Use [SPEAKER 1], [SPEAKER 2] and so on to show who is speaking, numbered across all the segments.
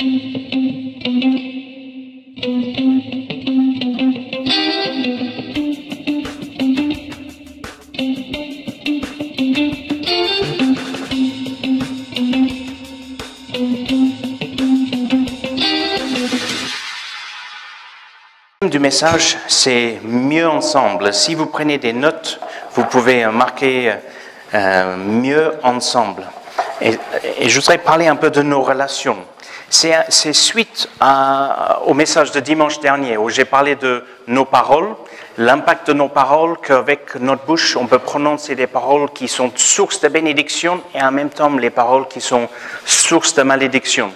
[SPEAKER 1] Du message, c'est mieux ensemble. Si vous prenez des notes, vous pouvez marquer mieux ensemble. Et je voudrais parler un peu de nos relations. C'est suite au message de dimanche dernier où j'ai parlé de nos paroles, l'impact de nos paroles, qu'avec notre bouche, on peut prononcer des paroles qui sont source de bénédiction et en même temps les paroles qui sont source de malédiction.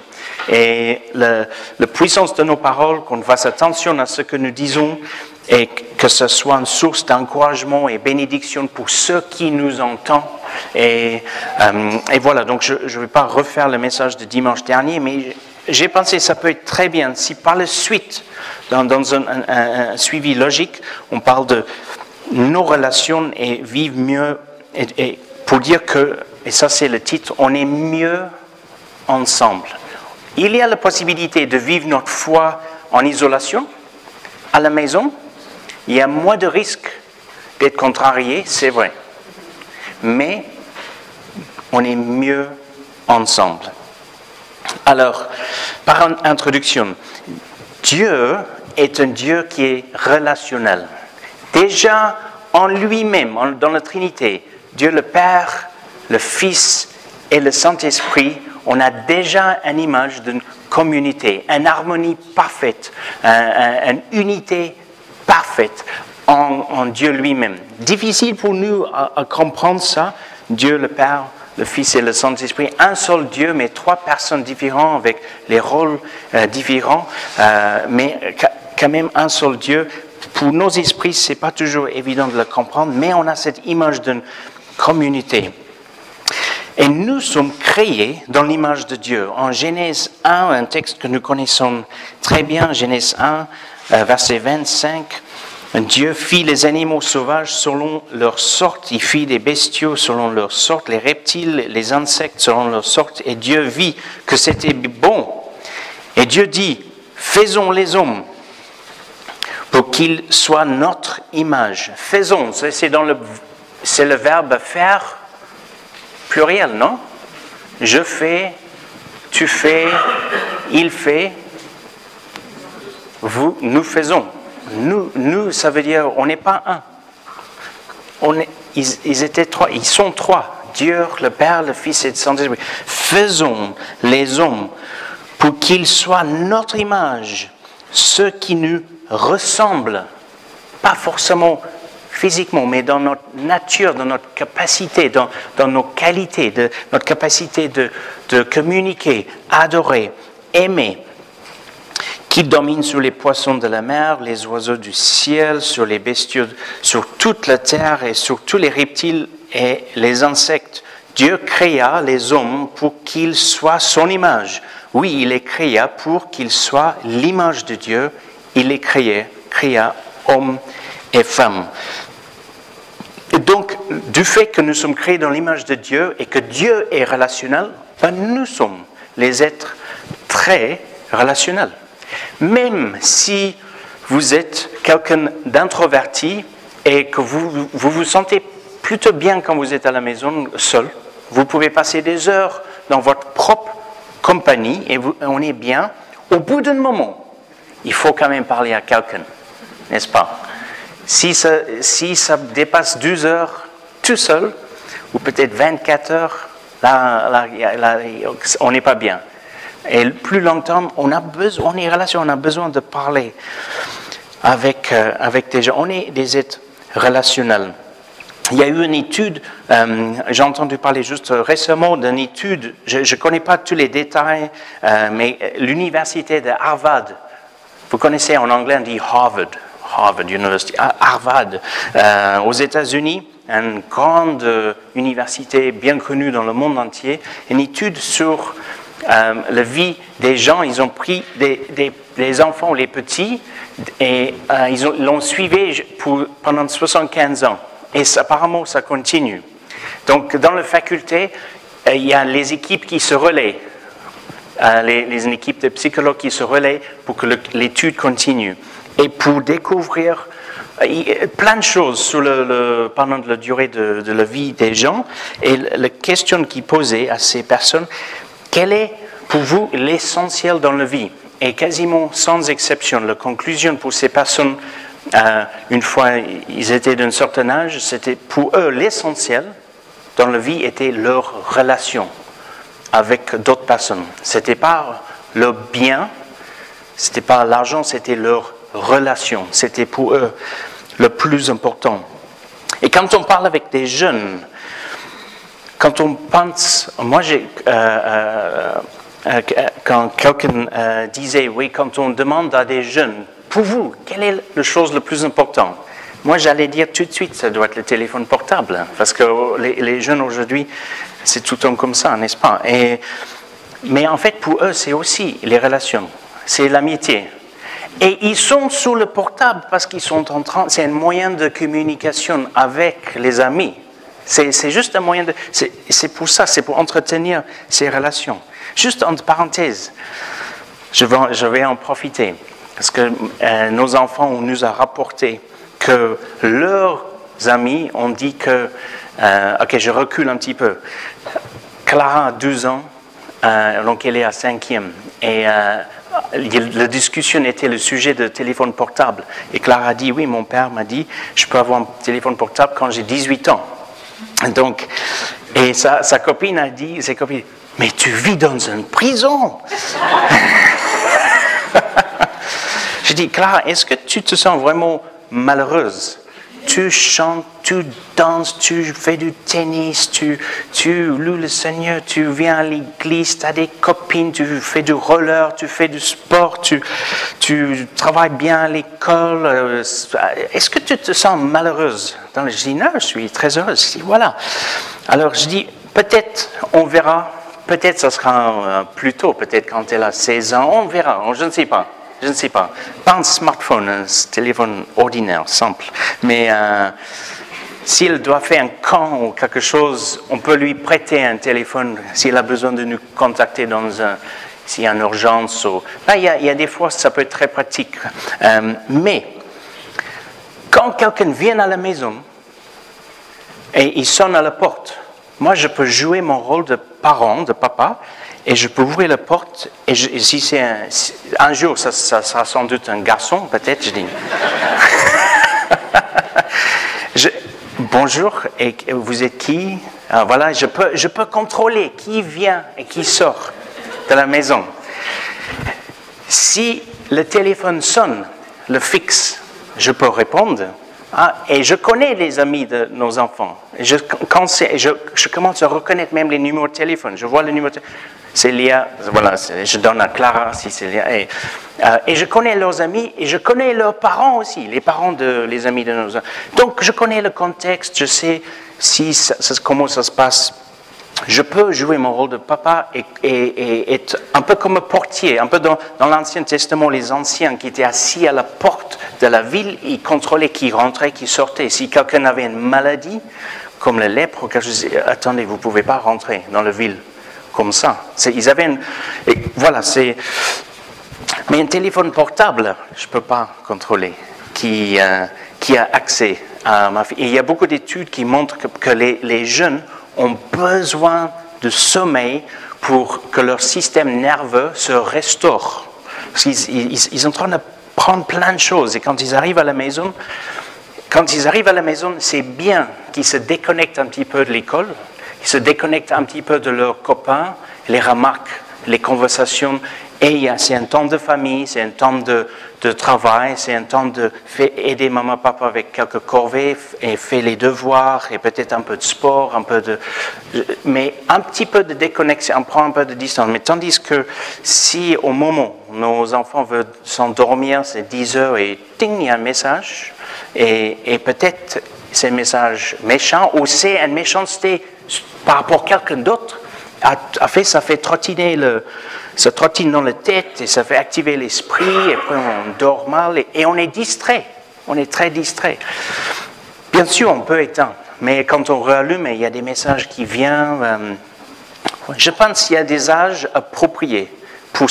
[SPEAKER 1] Et la puissance de nos paroles, qu'on fasse attention à ce que nous disons et que ce soit une source d'encouragement et bénédiction pour ceux qui nous entendent. Et voilà, donc je ne vais pas refaire le message de dimanche dernier, mais j'ai pensé que ça peut être très bien si par la suite, dans un suivi logique, on parle de nos relations et vivre mieux, et pour dire que, et ça c'est le titre, on est mieux ensemble. Il y a la possibilité de vivre notre foi en isolation, à la maison. Il y a moins de risques d'être contrarié, c'est vrai. Mais on est mieux ensemble. Alors, par introduction, Dieu est un Dieu qui est relationnel. Déjà, en lui-même, dans la Trinité, Dieu le Père, le Fils et le Saint-Esprit, on a déjà une image d'une communauté, une harmonie parfaite, une unité parfaite en Dieu lui-même. Difficile pour nous à comprendre ça, Dieu le Père, le Fils et le Saint-Esprit, un seul Dieu, mais trois personnes différentes avec les rôles différents, mais quand même un seul Dieu. Pour nos esprits, ce n'est pas toujours évident de le comprendre, mais on a cette image d'une communauté. Et nous sommes créés dans l'image de Dieu. En Genèse 1, un texte que nous connaissons très bien, Genèse 1, verset 25, Dieu fit les animaux sauvages selon leur sorte, il fit les bestiaux selon leur sorte, les reptiles, les insectes selon leur sorte, et Dieu vit que c'était bon. Et Dieu dit, faisons les hommes pour qu'ils soient notre image. Faisons, c'est le verbe faire, pluriel, non? Je fais, tu fais, il fait, vous, nous faisons. Nous, ça veut dire, on n'est pas un. Ils étaient trois, ils sont trois. Dieu, le Père, le Fils et le Saint-Esprit. Faisons les hommes pour qu'ils soient notre image, ceux qui nous ressemblent, pas forcément physiquement, mais dans notre nature, dans notre capacité, dans nos qualités, notre capacité de communiquer, adorer, aimer, qui domine sur les poissons de la mer, les oiseaux du ciel, sur les bestiaux, sur toute la terre et sur tous les reptiles et les insectes. Dieu créa les hommes pour qu'ils soient son image. Oui, il les créa pour qu'ils soient l'image de Dieu. Il les créa hommes et femmes. Et donc, du fait que nous sommes créés dans l'image de Dieu et que Dieu est relationnel, ben nous sommes les êtres très relationnels. Même si vous êtes quelqu'un d'introverti et que vous vous sentez plutôt bien quand vous êtes à la maison seul, vous pouvez passer des heures dans votre propre compagnie et on est bien. Au bout d'un moment, il faut quand même parler à quelqu'un, n'est-ce pas? Si ça dépasse 12 heures tout seul, ou peut-être 24 heures, là, on n'est pas bien. Et plus longtemps, on est relation, on a besoin de parler avec des gens. On est des êtres relationnels. Il y a eu une étude, j'ai entendu parler juste récemment d'une étude, je ne connais pas tous les détails, mais l'université de Harvard, vous connaissez en anglais, on dit Harvard University, Harvard, aux États-Unis, une grande université bien connue dans le monde entier, une étude sur la vie des gens. Ils ont pris des enfants, les petits, et ils l'ont suivi pendant 75 ans. Et apparemment, ça continue. Donc, dans la faculté, il y a les équipes qui se relaient. les équipes de psychologues qui se relaient pour que l'étude continue. Et pour découvrir plein de choses pendant la durée de la vie des gens. Et la question qui posait à ces personnes, quel est pour vous l'essentiel dans la vie? Et quasiment sans exception, la conclusion pour ces personnes, une fois ils étaient d'un certain âge, c'était pour eux l'essentiel dans la vie était leur relation avec d'autres personnes. C'était pas leur bien, c'était pas l'argent, c'était leur relation. C'était pour eux le plus important. Et quand on parle avec des jeunes, quand on pense, moi quand quelqu'un disait, oui, quand on demande à des jeunes, pour vous, quelle est la chose la plus importante? Moi, j'allais dire tout de suite, ça doit être le téléphone portable, parce que les jeunes aujourd'hui, c'est tout le temps comme ça, n'est-ce pas? Mais en fait, pour eux, c'est aussi les relations, c'est l'amitié. Et ils sont sur le portable parce qu'ils sont c'est un moyen de communication avec les amis. C'est juste un moyen de... C'est pour ça, c'est pour entretenir ces relations. Juste entre parenthèses, je vais en profiter, parce que nos enfants, on nous a rapporté que leurs amis ont dit que... ok, je recule un petit peu. Clara a 12 ans, donc elle est à 5e, et la discussion était le sujet de téléphone portable. Et Clara a dit, oui, mon père m'a dit, je peux avoir un téléphone portable quand j'ai 18 ans. Donc, et sa copine a dit, mais tu vis dans une prison. J'ai dit, Clara, est-ce que tu te sens vraiment malheureuse? Tu chantes, tu danses, tu fais du tennis, tu loues le Seigneur, tu viens à l'église, tu as des copines, tu fais du roller, tu fais du sport, tu travailles bien à l'école. Est-ce que tu te sens malheureuse? Je dis, non, je suis très heureuse. Je dis, voilà. Alors je dis, peut-être on verra, peut-être ça sera plus tôt, peut-être quand elle a 16 ans, on verra, je ne sais pas. Je ne sais pas. Pas un smartphone, un téléphone ordinaire, simple. Mais s'il doit faire un camp ou quelque chose, on peut lui prêter un téléphone s'il a besoin de nous contacter s'il y a une urgence. Il y a des fois, ça peut être très pratique. Mais quand quelqu'un vient à la maison et il sonne à la porte, moi, je peux jouer mon rôle de parent, de papa, et je peux ouvrir la porte, et si c'est un jour, ça sera sans doute un garçon, peut-être, je dis. Bonjour, et vous êtes qui? Alors, voilà, je peux contrôler qui vient et qui sort de la maison. Si le téléphone sonne, le fixe, je peux répondre. Et je connais les amis de nos enfants. Je commence à reconnaître même les numéros de téléphone. Je vois le numéro de téléphone. C'est Léa, voilà, je donne à Clara si c'est Léa. Et je connais leurs amis et je connais leurs parents aussi, les parents les amis de nos enfants. Donc je connais le contexte, je sais comment ça se passe. Je peux jouer mon rôle de papa et être un peu comme un portier, un peu dans l'Ancien Testament, les anciens qui étaient assis à la porte de la ville, ils contrôlaient qui rentrait, qui sortait. Si quelqu'un avait une maladie, comme la lèpre, je disais, attendez, vous ne pouvez pas rentrer dans la ville comme ça. Ils avaient voilà, mais un téléphone portable, je ne peux pas contrôler qui a accès à ma fille. Et il y a beaucoup d'études qui montrent que les jeunes ont besoin de sommeil pour que leur système nerveux se restaure. Parce qu'ils sont en train de prendre plein de choses. Et quand ils arrivent à la maison, c'est bien qu'ils se déconnectent un petit peu de l'école, qu'ils se déconnectent un petit peu de leurs copains, les remarques, les conversations. Et c'est un temps de famille, c'est un temps de travail, c'est un temps de aider maman, papa avec quelques corvées et faire les devoirs et peut-être un peu de sport, mais un petit peu de déconnexion, on prend un peu de distance. Mais tandis que si au moment où nos enfants veulent s'endormir, c'est 10 heures et ting, il y a un message et peut-être c'est un message méchant ou c'est une méchanceté par rapport à quelqu'un d'autre, ça fait trottiner ça trottine dans la tête et ça fait activer l'esprit et après on dort mal et on est distrait, on est très distrait. Bien sûr, on peut éteindre, mais quand on rallume, il y a des messages qui viennent. Je pense qu'il y a des âges appropriés. pour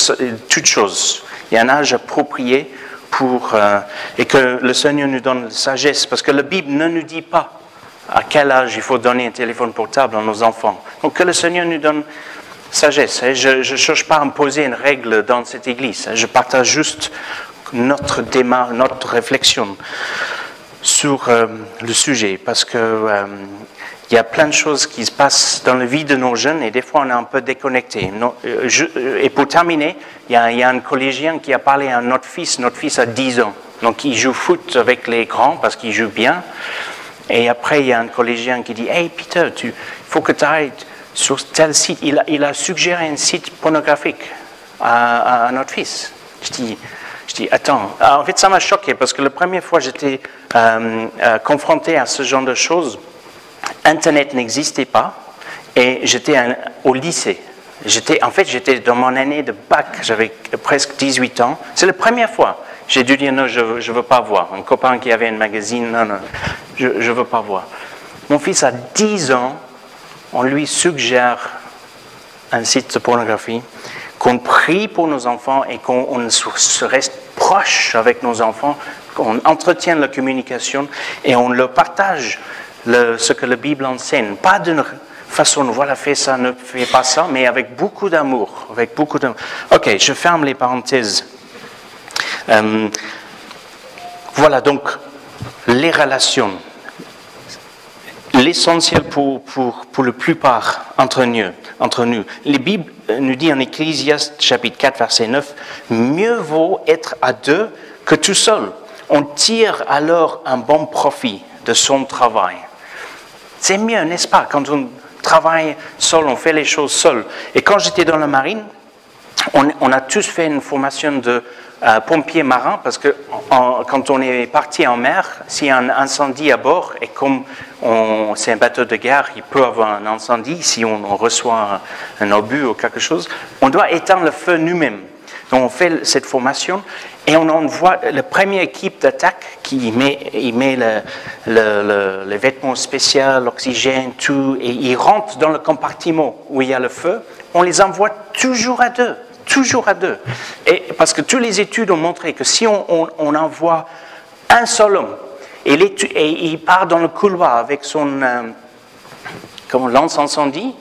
[SPEAKER 1] toute chose. Il y a un âge approprié et que le Seigneur nous donne la sagesse, parce que la Bible ne nous dit pas à quel âge il faut donner un téléphone portable à nos enfants. Donc que le Seigneur nous donne sagesse. Je ne cherche pas à imposer une règle dans cette église. Je partage juste notre démarche, notre réflexion sur le sujet, parce que il y a plein de choses qui se passent dans la vie de nos jeunes et des fois on est un peu déconnecté. Et pour terminer, il y a un collégien qui a parlé à notre fils a 10 ans. Donc il joue foot avec les grands parce qu'il joue bien. Et après il y a un collégien qui dit « Hey Peter, il faut que tu ailles sur tel site. » Il a suggéré un site pornographique à notre fils. Je dis, attends, en fait ça m'a choqué parce que la première fois j'étais confronté à ce genre de choses, Internet n'existait pas et j'étais au lycée. J'étais dans mon année de bac, j'avais presque 18 ans. C'est la première fois. J'ai dû dire non, je ne veux pas voir. Un copain qui avait un magazine, non, je ne veux pas voir. Mon fils a 10 ans, on lui suggère un site de pornographie, qu'on prie pour nos enfants et qu'on se reste proche avec nos enfants, qu'on entretient la communication et on leur partage ce que la Bible enseigne. Pas d'une façon, voilà, fais ça, ne fais pas ça, mais avec beaucoup d'amour. Ok, je ferme les parenthèses. Voilà, donc, les relations. L'essentiel pour la plupart entre nous. La Bible nous dit en Ecclésiaste chapitre 4, verset 9, « Mieux vaut être à deux que tout seul. On tire alors un bon profit de son travail. » C'est mieux, n'est-ce pas? Quand on travaille seul, on fait les choses seul. Et quand j'étais dans la marine, on a tous fait une formation de pompiers marins, parce que quand on est parti en mer, s'il y a un incendie à bord, et comme c'est un bateau de guerre, il peut avoir un incendie, si on reçoit un obus ou quelque chose, on doit éteindre le feu nous-mêmes. Donc on fait cette formation, et on envoie la première équipe d'attaque qui met les vêtements spéciaux, l'oxygène, tout, et ils rentrent dans le compartiment où il y a le feu. On les envoie toujours à deux. Toujours à deux. Et parce que toutes les études ont montré que si on envoie un seul homme, et il part dans le couloir avec son lance-incendie,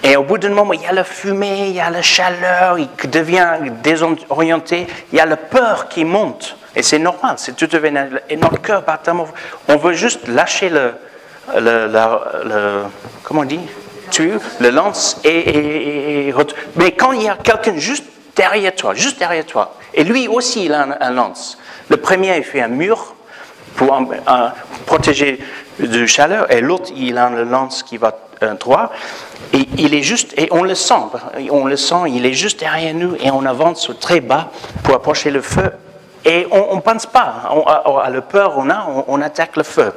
[SPEAKER 1] et au bout d'un moment, il y a la fumée, il y a la chaleur, il devient désorienté, il y a la peur qui monte. Et c'est normal, c'est tout à fait normal. Et notre cœur bat tellement. On veut juste lâcher comment on dit? Le lance mais quand il y a quelqu'un juste derrière toi, et lui aussi il a un lance. Le premier il fait un mur pour protéger de chaleur, et l'autre il a un lance qui va droit, et il est juste, et on le sent, il est juste derrière nous, et on avance très bas pour approcher le feu, et on ne pense pas à la peur on attaque le feu.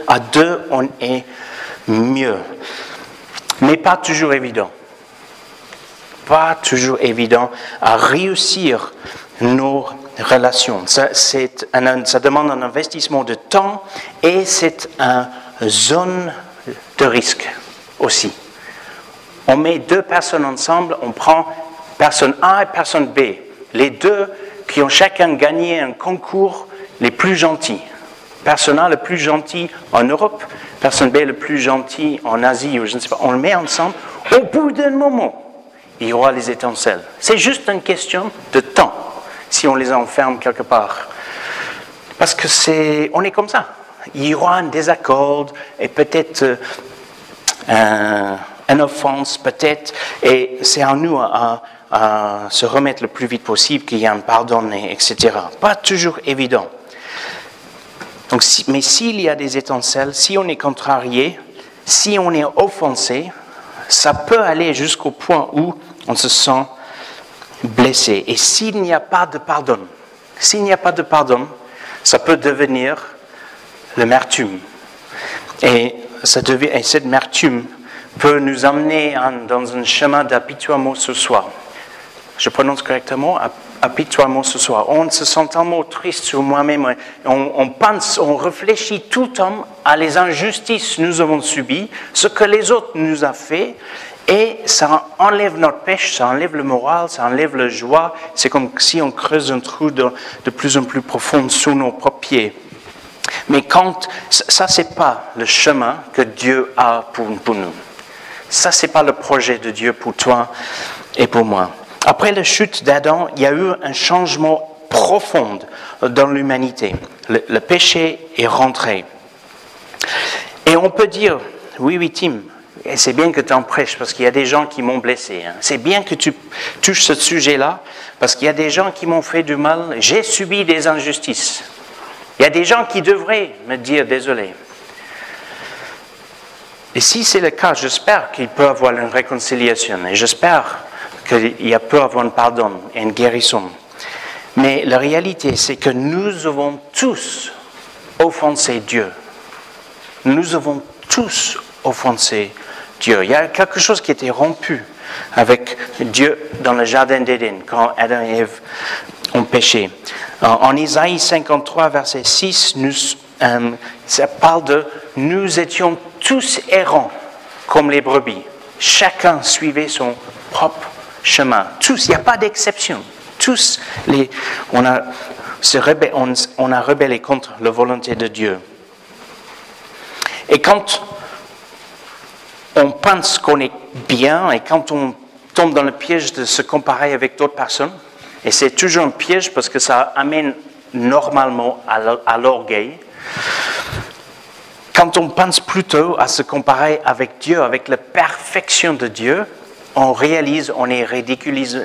[SPEAKER 1] À deux, on est mieux. Mais pas toujours évident. Pas toujours évident à réussir nos relations. Ça demande un investissement de temps et c'est une zone de risque aussi. On met deux personnes ensemble, on prend personne A et personne B. Les deux qui ont chacun gagné un concours les plus gentils. Personne A le plus gentil en Europe, personne B le plus gentil en Asie, ou je ne sais pas. On le met ensemble. Au bout d'un moment, il y aura les étincelles. C'est juste une question de temps, si on les enferme quelque part. Parce que on est comme ça. Il y aura un désaccord, et peut-être une offense, peut-être, et c'est à nous à se remettre le plus vite possible, qu'il y ait un pardon, etc. Pas toujours évident. Donc, mais s'il y a des étincelles, si on est contrarié, si on est offensé, ça peut aller jusqu'au point où on se sent blessé. Et s'il n'y a pas de pardon, ça peut devenir l'amertume. Et cette amertume peut nous amener dans un chemin d'apitoiement sur soi. je prononce correctement, apitoiement ce soir. On se sent tellement triste sur moi-même. On pense, on réfléchit tout le temps à les injustices que nous avons subies, ce que les autres nous ont fait, et ça enlève notre pêche, ça enlève le moral, ça enlève la joie. C'est comme si on creuse un trou de plus en plus profond sous nos propres pieds. Mais ça, c'est pas le chemin que Dieu a pour nous. Ça, c'est pas le projet de Dieu pour toi et pour moi. Après la chute d'Adam, il y a eu un changement profond dans l'humanité. Le péché est rentré. Et on peut dire, oui, Tim, c'est bien que tu en prêches parce qu'il y a des gens qui m'ont blessé. C'est bien que tu touches ce sujet-là parce qu'il y a des gens qui m'ont fait du mal. J'ai subi des injustices. Il y a des gens qui devraient me dire désolé. Et si c'est le cas, j'espère qu'il peut y avoir une réconciliation et j'espère qu'il peut y avoir un pardon et une guérison. Mais la réalité, c'est que nous avons tous offensé Dieu. Nous avons tous offensé Dieu. Il y a quelque chose qui était rompu avec Dieu dans le jardin d'Éden quand Adam et Ève ont péché. En Isaïe 53, verset 6, ça parle de « Nous étions tous errants comme les brebis. Chacun suivait son propre chemin. » Tous, il n'y a pas d'exception. Tous, on a rebellé contre la volonté de Dieu. Et quand on pense qu'on est bien et quand on tombe dans le piège de se comparer avec d'autres personnes, et c'est toujours un piège parce que ça amène normalement à l'orgueil. Quand on pense plutôt à se comparer avec Dieu, avec la perfection de Dieu, on réalise, on est ridiculisé,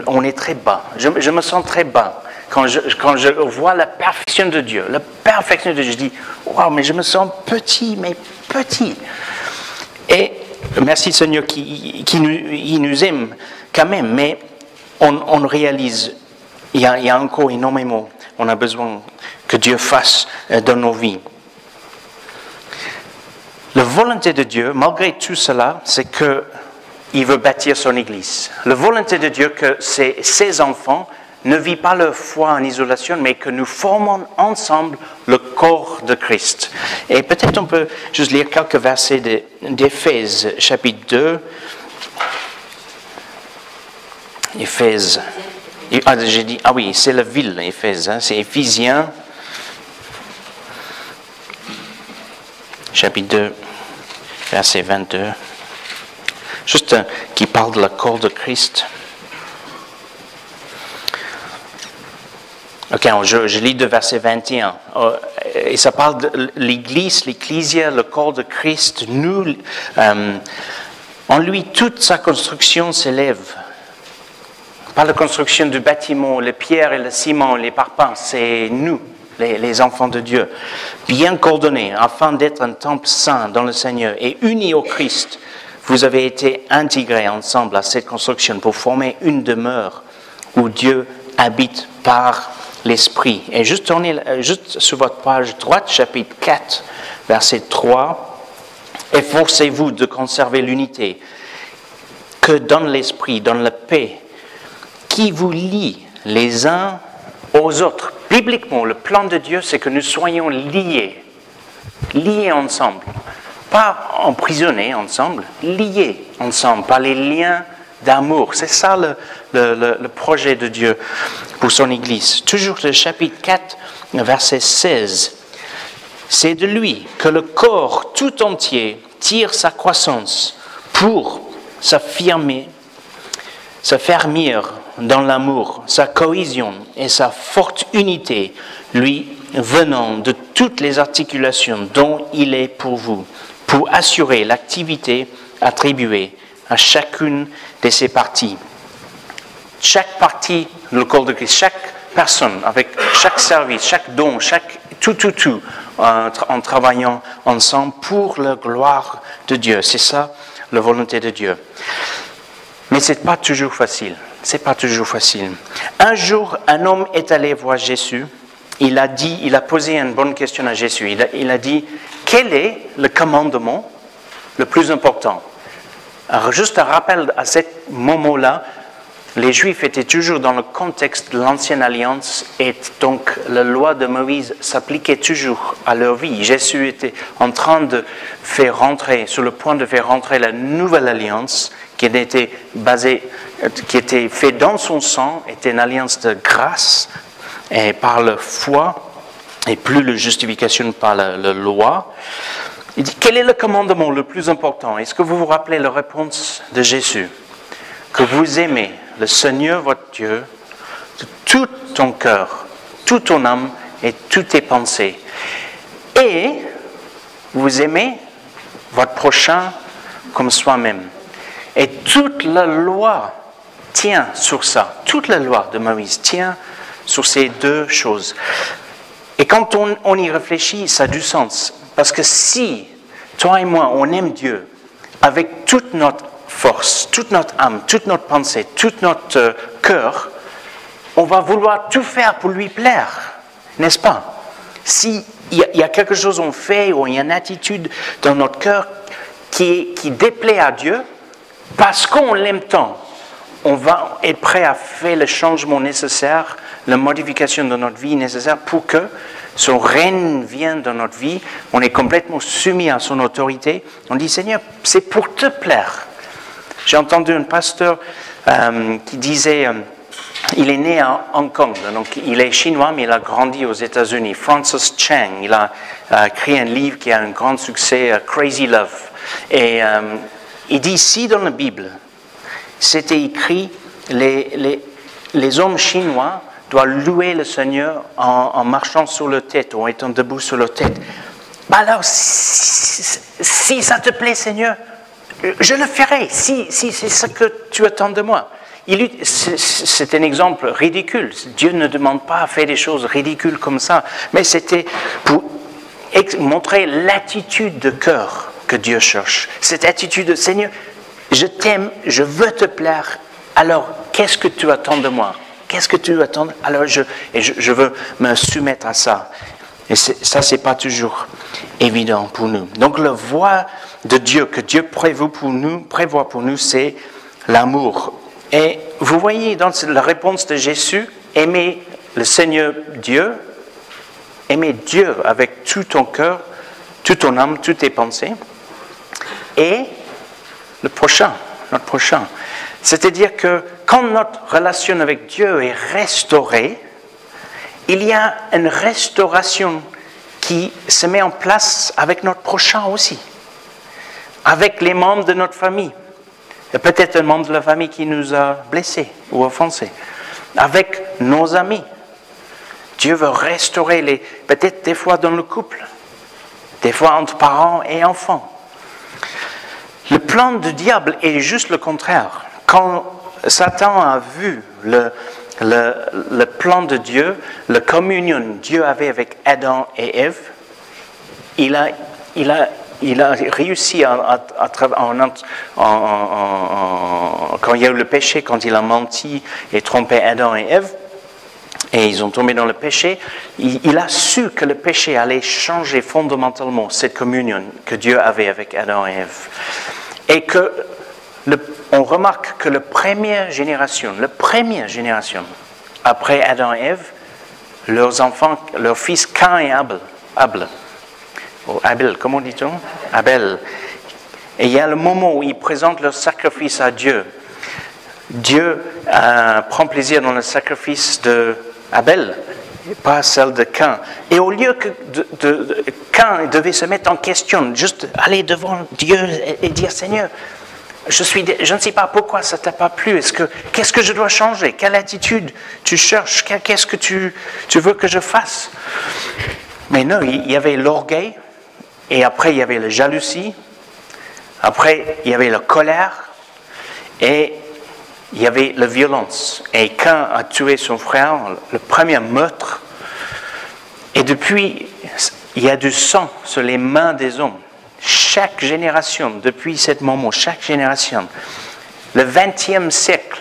[SPEAKER 1] on est très bas. Je me sens très bas quand je vois la perfection de Dieu. La perfection de Dieu, je dis, waouh, mais je me sens petit, mais petit. Et merci Seigneur qui nous aime quand même, mais on réalise, il y a encore énormément, on a besoin que Dieu fasse dans nos vies. La volonté de Dieu, malgré tout cela, c'est qu'il veut bâtir son Église. La volonté de Dieu, que ses enfants ne vivent pas leur foi en isolation, mais que nous formons ensemble le corps de Christ. Et peut-être on peut juste lire quelques versets d'Éphèse, chapitre 2. Éphèse. J'ai dit, oui, c'est la ville, Éphèse. C'est Éphésiens, chapitre 2, verset 22. Juste qui parle de la corps de Christ. Ok, je lis de verset 21. Et ça parle de l'Église, l'Ecclésia, le corps de Christ. Nous, en lui, toute sa construction s'élève. Pas la construction du bâtiment, les pierres et le ciment, les parpaings, c'est nous, les enfants de Dieu, bien coordonnés afin d'être un temple saint dans le Seigneur et unis au Christ. Vous avez été intégrés ensemble à cette construction pour former une demeure où Dieu habite par l'Esprit. Et juste sur votre page droite, chapitre 4, verset 3, « Efforcez-vous de conserver l'unité que donne l'Esprit, donne la paix, qui vous lie les uns aux autres. » Bibliquement, le plan de Dieu, c'est que nous soyons liés ensemble. Pas emprisonnés ensemble, liés ensemble par les liens d'amour. C'est ça le projet de Dieu pour son Église. Toujours le chapitre 4, verset 16. « C'est de lui que le corps tout entier tire sa croissance pour s'affermir dans l'amour, sa cohésion et sa forte unité, lui venant de toutes les articulations dont il est pour vous, pour assurer l'activité attribuée à chacune de ses parties. » Chaque partie, le corps de Christ, chaque personne, avec chaque service, chaque don, tout, en travaillant ensemble pour la gloire de Dieu. C'est ça, la volonté de Dieu. Mais ce n'est pas toujours facile. Un jour, un homme est allé voir Jésus. Il a posé une bonne question à Jésus. Il a dit, quel est le commandement le plus important? Alors, juste un rappel à ce moment-là, les Juifs étaient toujours dans le contexte de l'Ancienne Alliance et donc la loi de Moïse s'appliquait toujours à leur vie. Jésus était en train de faire rentrer, sur le point de faire rentrer la nouvelle alliance qui était faite dans son sang, était une alliance de grâce et par la foi et plus la justification par la loi. Il dit, quel est le commandement le plus important? Est-ce que vous vous rappelez la réponse de Jésus? Que vous aimez le Seigneur votre Dieu de tout ton cœur, toute ton âme et toutes tes pensées. Et vous aimez votre prochain comme soi-même. Et toute la loi tient sur ça. Toute la loi de Moïse tient sur ces deux choses. Et quand on y réfléchit, ça a du sens. Parce que si toi et moi, on aime Dieu avec toute notre force, toute notre âme, toute notre pensée, tout notre cœur, on va vouloir tout faire pour lui plaire, n'est-ce pas? S'il y a quelque chose qu'on fait ou il y a une attitude dans notre cœur qui déplaît à Dieu, parce qu'on l'aime tant, on va être prêt à faire le changement nécessaire, la modification de notre vie nécessaire pour que son règne vienne dans notre vie. On est complètement soumis à son autorité. On dit, Seigneur, c'est pour te plaire. J'ai entendu un pasteur qui disait, il est né à Hong Kong, donc il est chinois, mais il a grandi aux États-Unis. Francis Chang, il a écrit un livre qui a un grand succès, Crazy Love. Et il dit, si dans la Bible, c'était écrit, les hommes chinois doivent louer le Seigneur en marchant sur leur tête, ou en étant debout sur leur tête. Bah alors, si ça te plaît, Seigneur, je le ferai, si c'est ce que tu attends de moi. C'est un exemple ridicule. Dieu ne demande pas à faire des choses ridicules comme ça, mais c'était pour montrer l'attitude de cœur que Dieu cherche. Cette attitude de Seigneur, je t'aime, je veux te plaire, alors qu'est-ce que tu attends de moi? Qu'est-ce que tu attends? Alors je veux me soumettre à ça. Et ça, c'est pas toujours évident pour nous. Donc, la voie de Dieu, que Dieu prévoit pour nous, c'est l'amour. Et vous voyez dans la réponse de Jésus, aimer le Seigneur Dieu, aimer Dieu avec tout ton cœur, toute ton âme, toutes tes pensées, et notre prochain. C'est-à-dire que quand notre relation avec Dieu est restaurée, il y a une restauration qui se met en place avec notre prochain aussi, avec les membres de notre famille. Il y a peut-être un membre de la famille qui nous a blessés ou offensés, avec nos amis. Dieu veut restaurer peut-être des fois dans le couple, des fois entre parents et enfants. Le plan du diable est juste le contraire. Quand Satan a vu le plan de Dieu, la communion que Dieu avait avec Adam et Ève, il a réussi quand il y a eu le péché, quand il a menti et trompé Adam et Ève, et ils ont tombé dans le péché, il a su que le péché allait changer fondamentalement cette communion que Dieu avait avec Adam et Ève. Et on remarque que la première génération, après Adam et Ève, leurs enfants, leurs fils Cain et Abel, comment dit-on? Abel. Et il y a le moment où ils présentent leur sacrifice à Dieu. Dieu prend plaisir dans le sacrifice d'Abel, pas celle de Cain. Et au lieu que Cain devait se mettre en question, juste aller devant Dieu et dire, Seigneur, je ne sais pas pourquoi ça ne t'a pas plu. Qu'est-ce que je dois changer? Quelle attitude tu cherches? Qu'est-ce que tu veux que je fasse? Mais non, il y avait l'orgueil, et après il y avait la jalousie, après il y avait la colère, et il y avait la violence. Et Cain a tué son frère, le premier meurtre, et depuis, il y a du sang sur les mains des hommes. Chaque génération, depuis ce moment, chaque génération, le XXe siècle,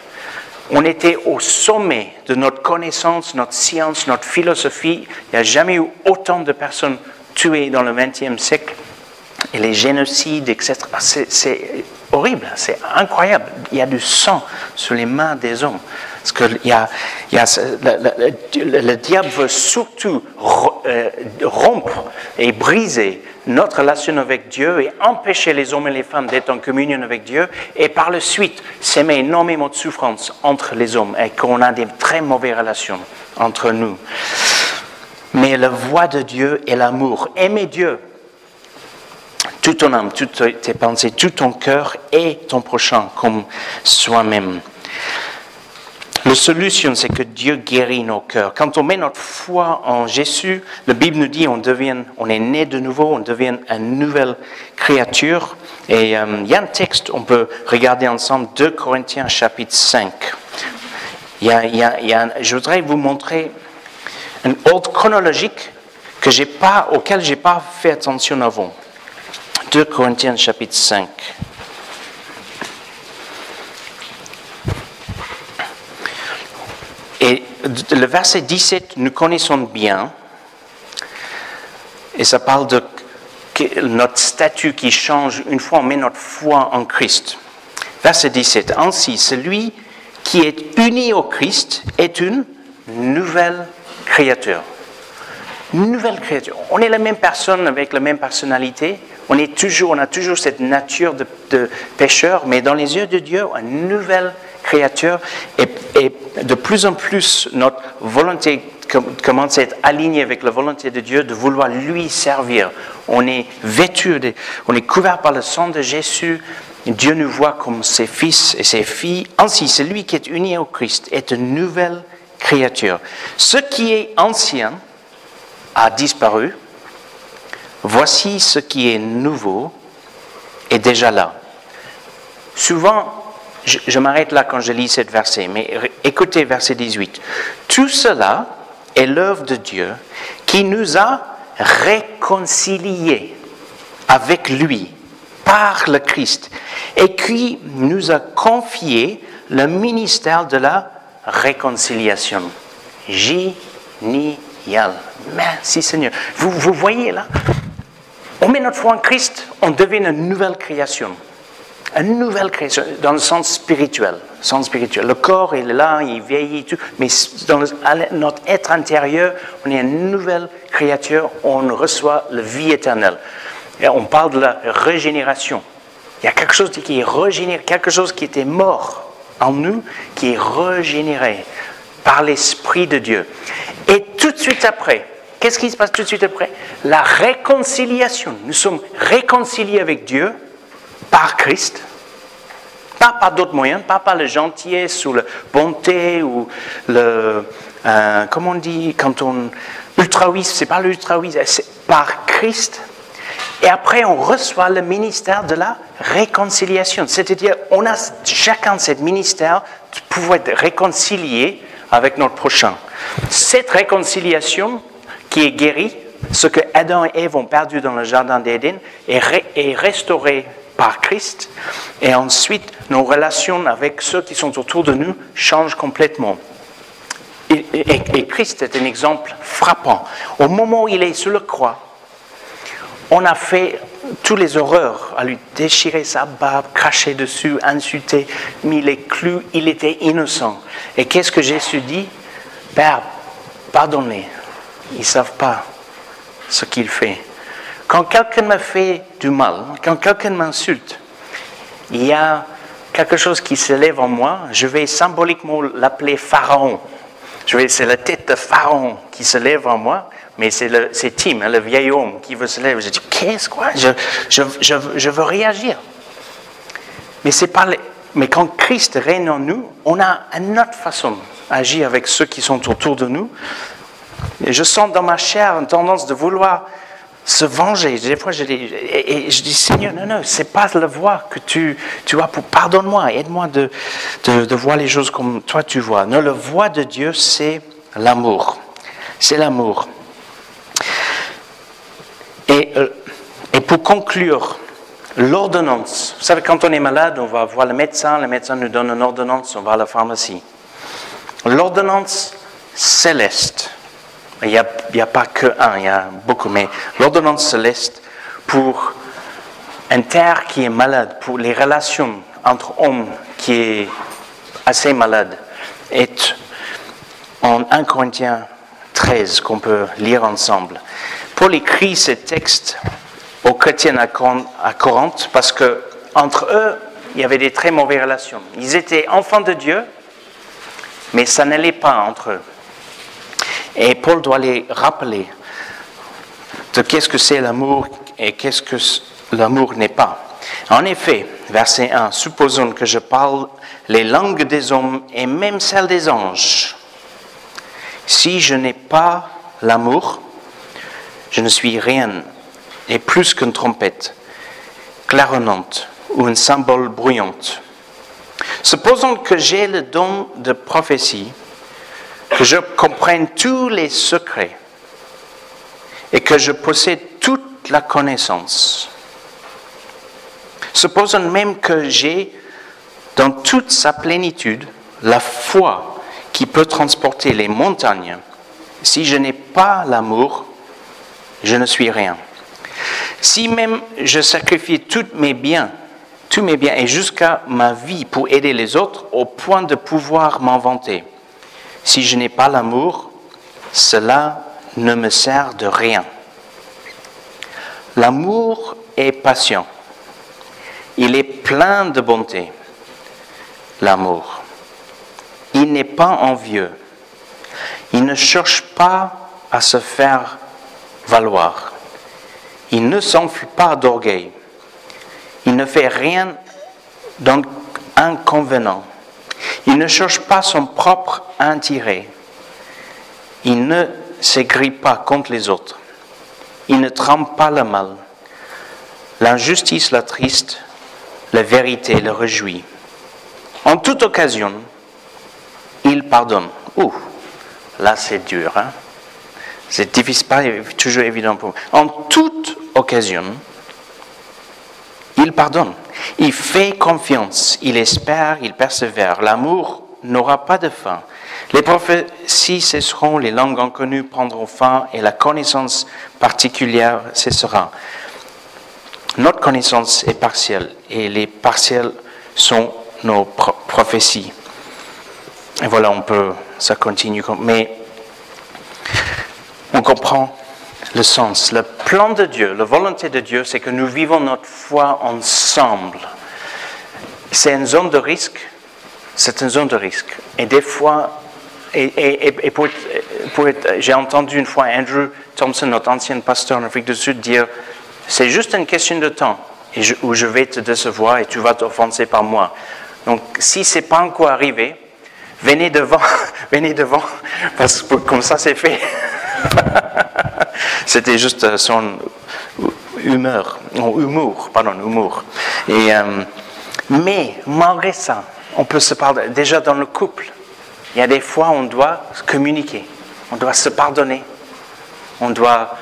[SPEAKER 1] on était au sommet de notre connaissance, notre science, notre philosophie. Il n'y a jamais eu autant de personnes tuées dans le XXe siècle. Et les génocides, etc. horrible, c'est incroyable. Il y a du sang sur les mains des hommes. Parce que le diable veut surtout rompre et briser notre relation avec Dieu et empêcher les hommes et les femmes d'être en communion avec Dieu et par la suite s'aimer énormément de souffrance entre les hommes et qu'on a des très mauvaises relations entre nous. Mais la voie de Dieu est l'amour. Aimer Dieu, toute ton âme, toutes tes pensées, tout ton cœur et ton prochain comme soi-même. La solution, c'est que Dieu guérit nos cœurs. Quand on met notre foi en Jésus, la Bible nous dit on est né de nouveau, on devient une nouvelle créature. Et il y a un texte, on peut regarder ensemble, 2 Corinthiens chapitre 5. Je voudrais vous montrer un ordre chronologique auquel je n'ai pas fait attention avant. 2 Corinthiens chapitre 5. Et le verset 17, nous connaissons bien, et ça parle de notre statut qui change une fois on met notre foi en Christ. Verset 17, ainsi, celui qui est uni au Christ est une nouvelle créature. Nouvelle créature. On est la même personne avec la même personnalité, on a toujours cette nature de pécheur, mais dans les yeux de Dieu, une nouvelle créature et de plus en plus notre volonté commence à être alignée avec la volonté de Dieu de vouloir lui servir. On est on est couvert par le sang de Jésus. Dieu nous voit comme ses fils et ses filles. Ainsi, celui qui est uni au Christ est une nouvelle créature. Ce qui est ancien a disparu. Voici ce qui est nouveau est déjà là. Souvent, je m'arrête là quand je lis ce verset, mais écoutez verset 18. Tout cela est l'œuvre de Dieu qui nous a réconciliés avec lui par le Christ et qui nous a confié le ministère de la réconciliation. Génial. Merci Seigneur. Vous voyez là, on met notre foi en Christ, on devient une nouvelle création. Une nouvelle création, dans le sens spirituel. Le corps, il est là, il vieillit, tout, mais dans notre être intérieur, on est une nouvelle créature, on reçoit la vie éternelle. Et on parle de la régénération. Il y a quelque chose qui est régénéré, quelque chose qui était mort en nous, qui est régénéré par l'Esprit de Dieu. Et tout de suite après, qu'est-ce qui se passe tout de suite après? La réconciliation. Nous sommes réconciliés avec Dieu par Christ, pas par d'autres moyens, pas par la gentillesse ou la bonté ou le, comment on dit, quand on, l'ultraouisme, c'est pas l'ultraouisme, c'est par Christ. Et après, on reçoit le ministère de la réconciliation. C'est-à-dire, on a chacun ce ministère de pouvoir être réconcilié avec notre prochain. Cette réconciliation qui est guérie, ce que Adam et Ève ont perdu dans le jardin d'Éden, est restaurée par Christ. Et ensuite, nos relations avec ceux qui sont autour de nous changent complètement. Et Christ est un exemple frappant. Au moment où il est sur la croix, on a fait toutes les horreurs, à lui déchirer sa barbe, cracher dessus, insulter, mis les clous, il était innocent. Et qu'est-ce que Jésus dit? Père, pardonne-les, ils ne savent pas ce qu'il fait. Quand quelqu'un me fait du mal, quand quelqu'un m'insulte, il y a quelque chose qui s'élève en moi, je vais symboliquement l'appeler Pharaon. C'est la tête de Pharaon qui se lève en moi, mais c'est Tim, le vieil homme, qui veut se lever. Je dis, qu'est-ce quoi? Je veux réagir. Mais quand Christ règne en nous, on a une autre façon d'agir avec ceux qui sont autour de nous. Et je sens dans ma chair une tendance de vouloir se venger. Des fois, je dis, Seigneur, non, c'est pas la voie que tu as pour pardonne-moi, aide-moi de voir les choses comme toi tu vois. Non, la voie de Dieu, c'est l'amour. C'est l'amour. Et pour conclure, l'ordonnance. Vous savez, quand on est malade, on va voir le médecin nous donne une ordonnance, on va à la pharmacie. L'ordonnance céleste. Il n'y a pas que un, il y a beaucoup, mais l'ordonnance céleste pour une terre qui est malade, pour les relations entre hommes qui est assez malade, est en 1 Corinthiens 13 qu'on peut lire ensemble. Paul écrit ce texte aux chrétiens à Corinthe parce que entre eux, il y avait des très mauvaises relations. Ils étaient enfants de Dieu, mais ça n'allait pas entre eux. Et Paul doit les rappeler de qu'est-ce que c'est l'amour et qu'est-ce que l'amour n'est pas. En effet, verset 1, supposons que je parle les langues des hommes et même celles des anges. Si je n'ai pas l'amour, je ne suis rien, et plus qu'une trompette claironnante ou un cymbale bruyante. Supposons que j'ai le don de prophétie, que je comprenne tous les secrets et que je possède toute la connaissance. Supposons même que j'ai dans toute sa plénitude la foi qui peut transporter les montagnes. Si je n'ai pas l'amour, je ne suis rien. Si même je sacrifie tous mes biens et jusqu'à ma vie pour aider les autres au point de pouvoir m'en vanter, si je n'ai pas l'amour, cela ne me sert de rien. L'amour est patient. Il est plein de bonté. L'amour. Il n'est pas envieux. Il ne cherche pas à se faire valoir. Il ne s'enfuit pas d'orgueil. Il ne fait rien d'inconvénient. Il ne cherche pas son propre intérêt. Il ne s'aigrit pas contre les autres. Il ne trempe pas le mal. L'injustice l'attriste, la vérité le réjouit. En toute occasion, il pardonne. Ouh, là c'est dur, hein? C'est difficile, pas toujours évident pour moi. En toute occasion, il pardonne. Il fait confiance, il espère, il persévère. L'amour n'aura pas de fin. Les prophéties cesseront, les langues inconnues prendront fin et la connaissance particulière cessera. Notre connaissance est partielle et les partiels sont nos prophéties. Et voilà, ça continue. Mais on comprend le sens. Le plan de Dieu, la volonté de Dieu, c'est que nous vivons notre foi ensemble. C'est une zone de risque. C'est une zone de risque. Et des fois, j'ai entendu une fois Andrew Thompson, notre ancien pasteur en Afrique du Sud, dire « C'est juste une question de temps où je vais te décevoir et tu vas t'offenser par moi. Donc, si ce n'est pas encore arrivé, venez devant, parce que comme ça c'est fait. » C'était juste son humour. Mais malgré ça, on peut se pardonner. Déjà dans le couple, il y a des fois où on doit communiquer, on doit se pardonner, on doit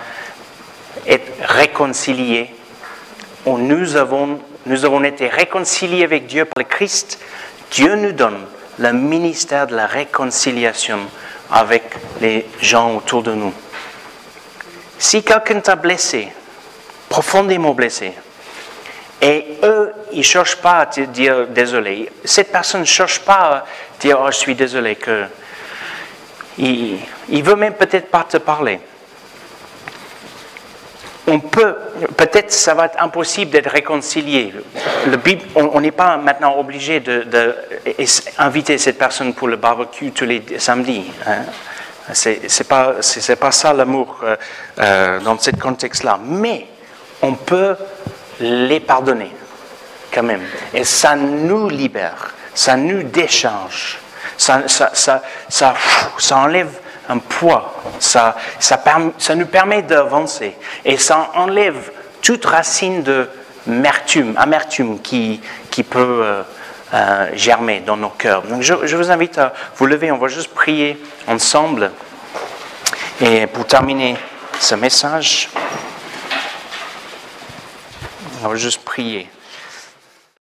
[SPEAKER 1] être réconciliés. Nous avons été réconciliés avec Dieu par le Christ. Dieu nous donne le ministère de la réconciliation avec les gens autour de nous. Si quelqu'un t'a blessé, profondément blessé, et eux, ils ne cherchent pas à te dire désolé, cette personne ne cherche pas à dire oh, je suis désolé, il ne veut même peut-être pas te parler. Peut-être ça va être impossible d'être réconcilié. On n'est pas maintenant obligé d'inviter cette personne pour le barbecue tous les samedis. Hein. C'est pas ça l'amour dans ce contexte-là. Mais on peut les pardonner quand même. Et ça nous libère, ça nous décharge, ça enlève un poids, ça nous permet d'avancer. Et ça enlève toute racine d'amertume qui peut germer dans nos cœurs. Donc je vous invite à vous lever, on va juste prier ensemble. Et pour terminer ce message, on va juste prier.